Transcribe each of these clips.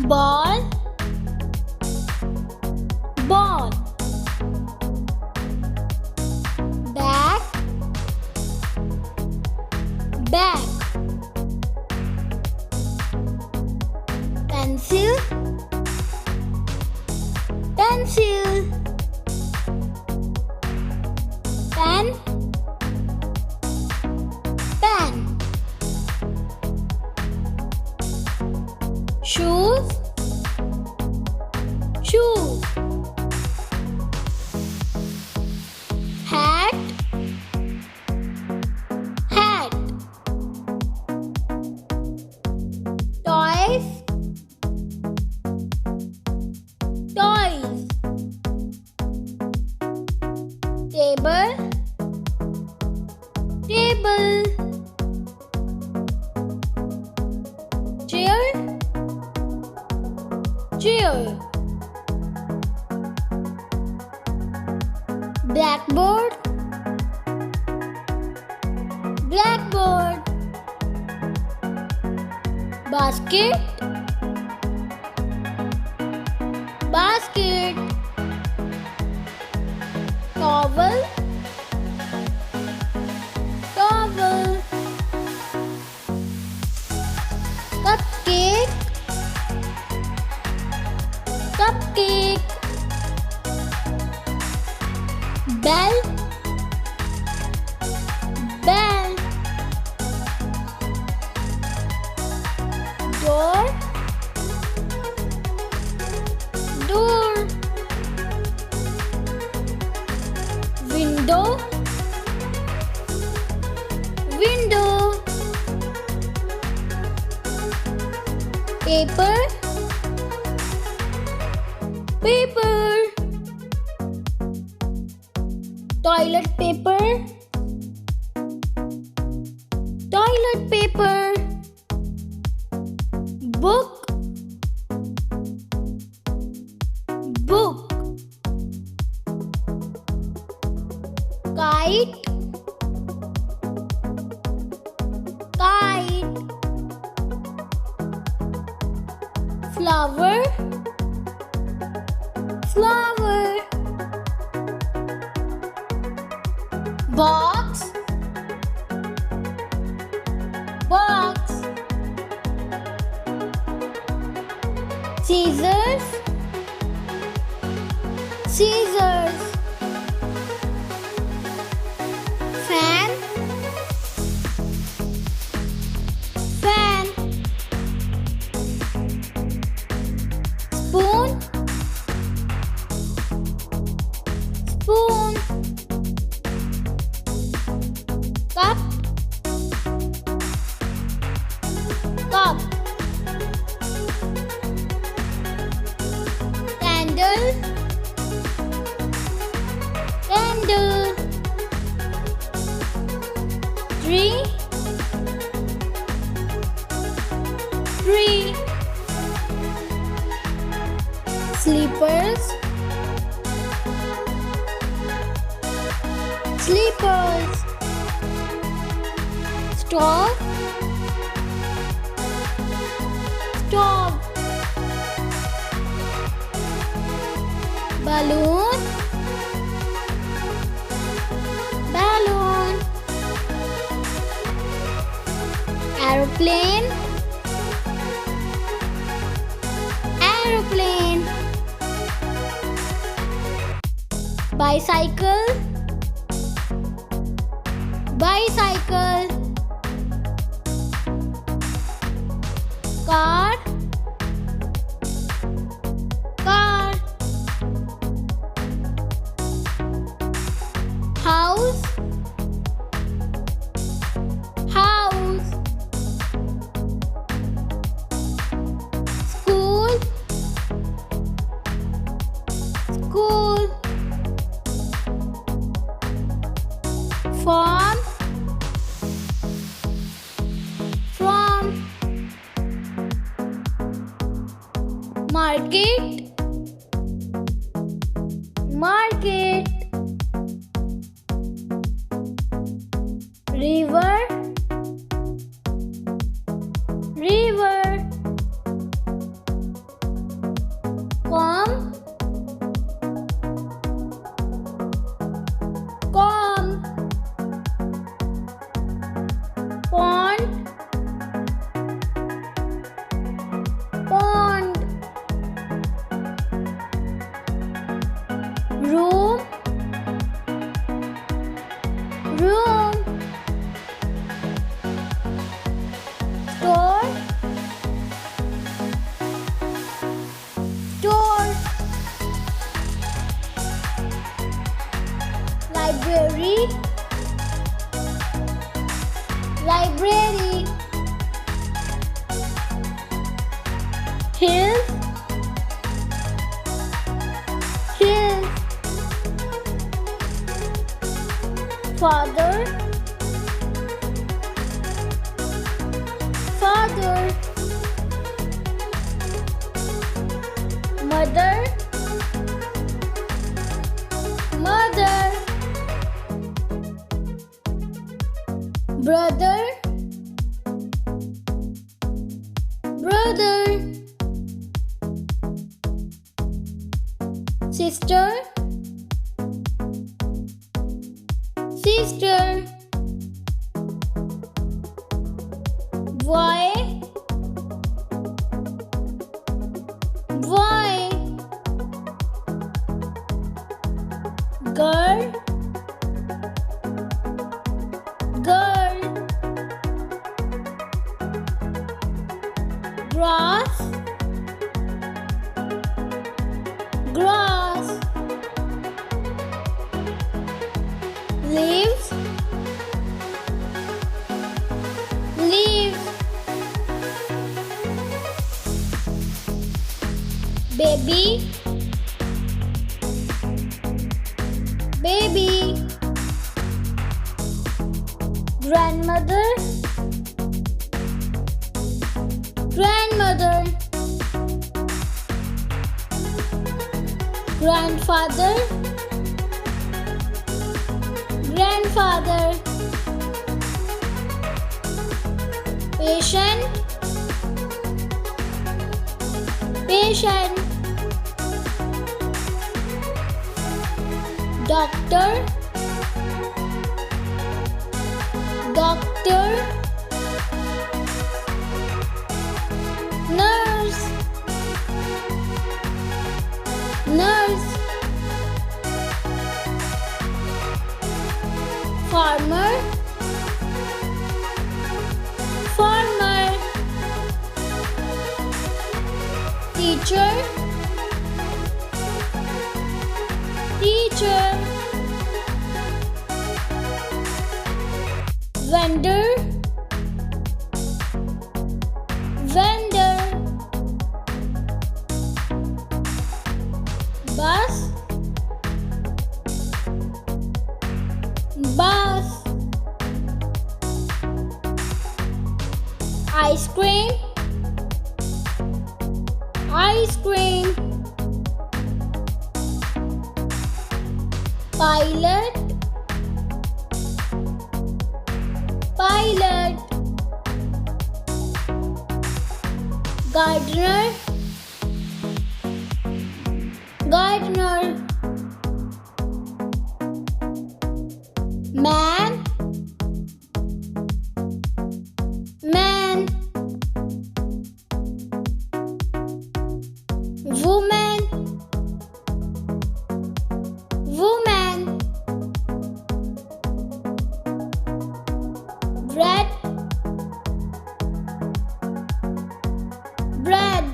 ball, ball. Bag, bag. Pencil, pencil. Pen, pen. Shoes, shoes. Hat, hat. Toys, toys. Table, table. Chair, chair. Blackboard, blackboard. Basket, basket. Towel, towel. Cupcake, cupcake. Bell, bell. Door, door. Window, window. Paper, paper. Toilet paper, toilet paper. Book, book. Kite, kite. Flower, flower. Box, box. Scissors, scissors. Fan, fan. Spoon, spoon. Cup, cup. Candle, candle. Tree, tree. Slippers, slippers. Stove, stove. Balloon, balloon. Aeroplane, aeroplane. Bicycle, bicycle. Car, car. House, house. School, school. Farm, farm. Market, market. River, river. room, store, store, library, library, hills, hills, father, father, mother, mother, brother, brother, sister, sister, boy, boy, girl, girl, grass, grass, leaves, leaves, baby, baby, grandmother, grandmother, grandfather, grandfather, patient, patient, doctor, doctor, nurse, nurse, farmer, farmer, teacher, teacher, vendor, vendor, bus, bus, ice cream, ice cream, pilot, pilot, gardener, gardener, man, man, woman, woman, bread, bread,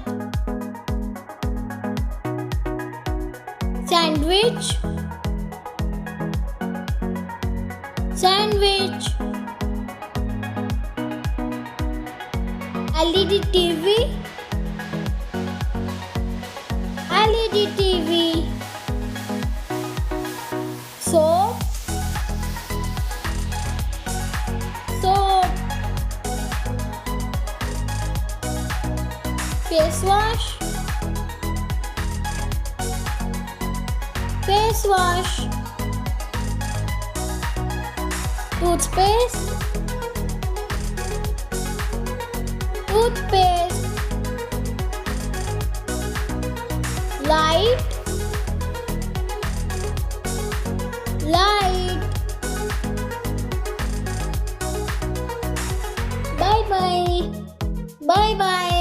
sandwich, sandwich, LED TV, LED TV, soap, soap, face wash, face wash, toothpaste, toothpaste, light, light. Bye bye. Bye bye.